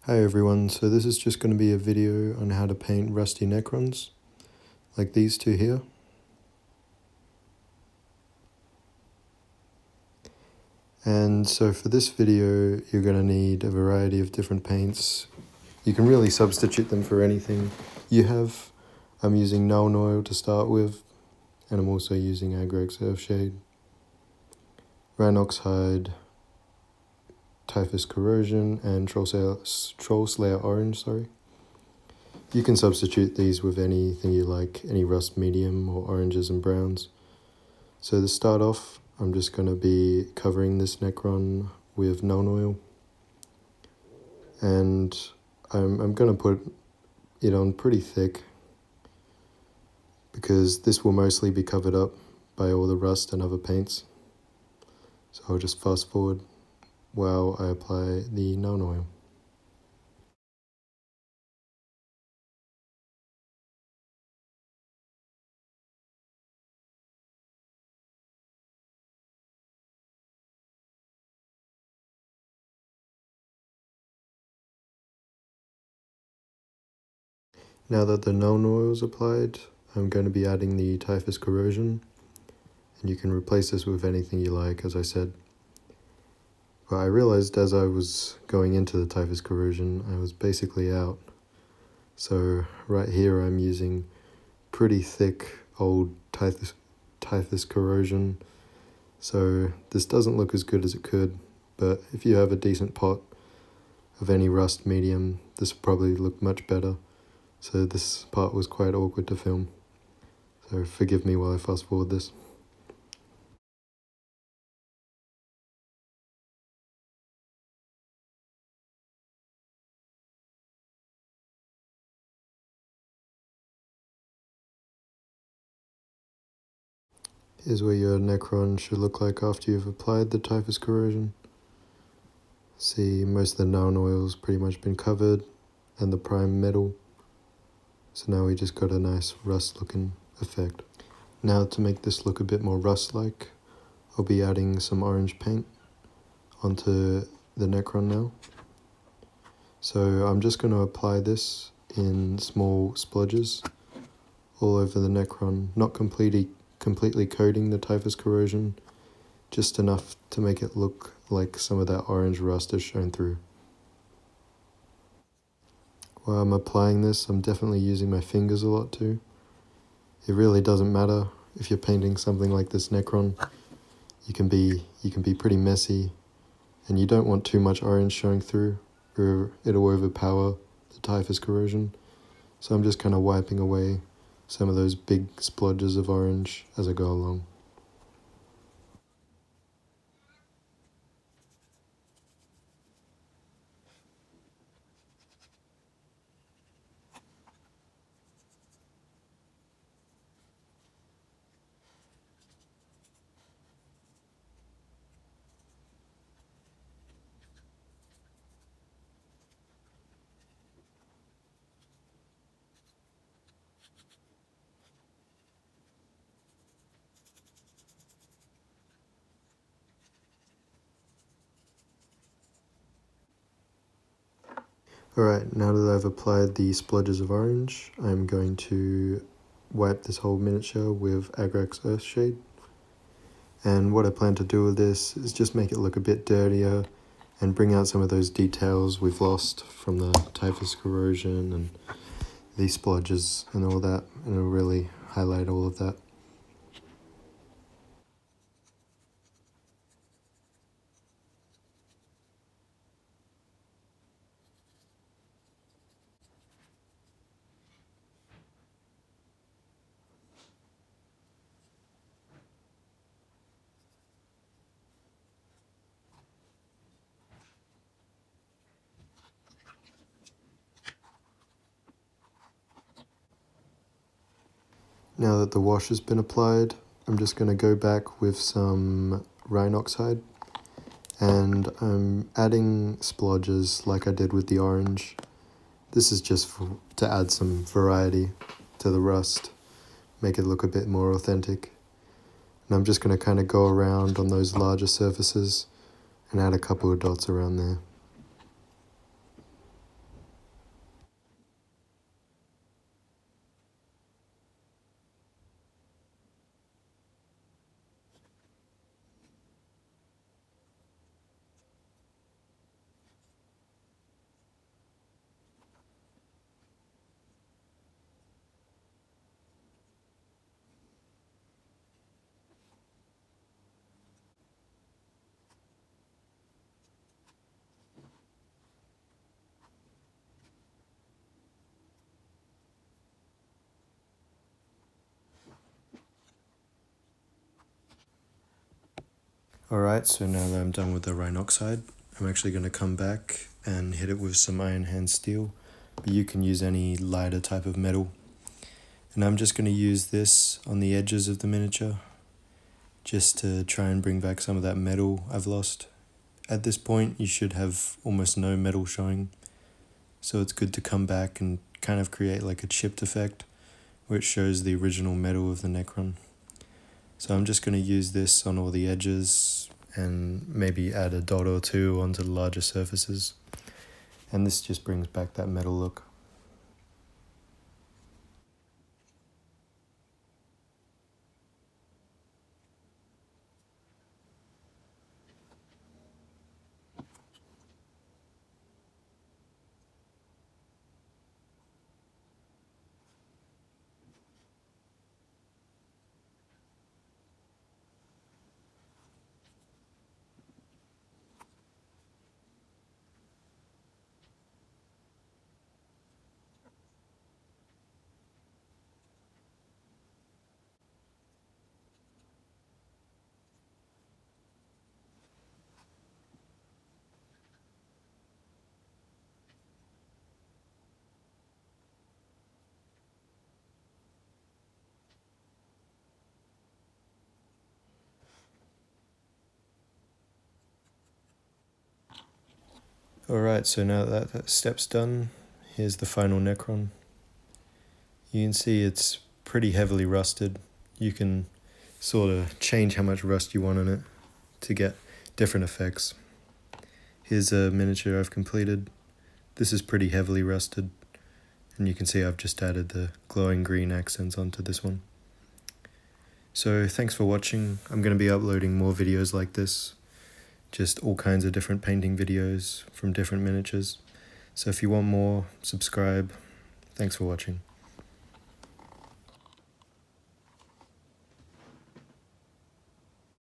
Hi everyone, so this is just going to be a video on how to paint rusty Necrons, like these two here. And so for this video, you're going to need a variety of different paints. You can really substitute them for anything you have. I'm using Nuln Oil to start with, and I'm also using Agrax Earthshade, Rhinox Hide, Typhus Corrosion, and Troll Slayer Orange, You can substitute these with anything you like, any rust medium or oranges and browns. So to start off, I'm just going to be covering this Necron with Nuln Oil. And I'm going to put it on pretty thick because this will mostly be covered up by all the rust and other paints. So I'll just fast forward while I apply the Nuln Oil. Now that the Nuln Oil is applied, I'm going to be adding the Typhus Corrosion, and you can replace this with anything you like, as I said. But I realized as I was going into the Typhus Corrosion, I was basically out. So right here I'm using pretty thick old Typhus Corrosion. So this doesn't look as good as it could, but if you have a decent pot of any rust medium, this will probably look much better. So this part was quite awkward to film. So forgive me while I fast forward this. Here's what your Necron should look like after you've applied the Typhus Corrosion. See, most of the Nuln Oil's pretty much been covered, and the prime metal. So now we just got a nice rust looking effect. Now to make this look a bit more rust-like, I'll be adding some orange paint onto the Necron now. So I'm just going to apply this in small splodges all over the Necron, not completely coating the Typhus Corrosion, just enough to make it look like some of that orange rust is shown through. While I'm applying this, I'm definitely using my fingers a lot too. It really doesn't matter if you're painting something like this Necron. You can be pretty messy, and you don't want too much orange showing through, or it'll overpower the Typhus Corrosion. So I'm just kind of wiping away some of those big splodges of orange as I go along. Alright, now that I've applied the splodges of orange, I'm going to wipe this whole miniature with Agrax Earthshade. And what I plan to do with this is just make it look a bit dirtier and bring out some of those details we've lost from the Typhus Corrosion and these splodges and all that, and it'll really highlight all of that. Now that the wash has been applied, I'm just going to go back with some Rhinox Hide, and I'm adding splodges like I did with the orange. This is just to add some variety to the rust, make it look a bit more authentic. And I'm just going to kind of go around on those larger surfaces and add a couple of dots around there. Alright, so now that I'm done with the rhinoxide, I'm actually going to come back and hit it with some iron hand steel, but you can use any lighter type of metal. And I'm just going to use this on the edges of the miniature, just to try and bring back some of that metal I've lost. At this point, you should have almost no metal showing, so it's good to come back and kind of create like a chipped effect, where it shows the original metal of the Necron. So I'm just going to use this on all the edges and maybe add a dot or two onto the larger surfaces. And this just brings back that metal look. Alright, so now that step's done, here's the final Necron. You can see it's pretty heavily rusted. You can sort of change how much rust you want on it to get different effects. Here's a miniature I've completed. This is pretty heavily rusted, and you can see I've just added the glowing green accents onto this one. So thanks for watching. I'm going to be uploading more videos like this, just all kinds of different painting videos from different miniatures. So if you want more, subscribe. Thanks for watching.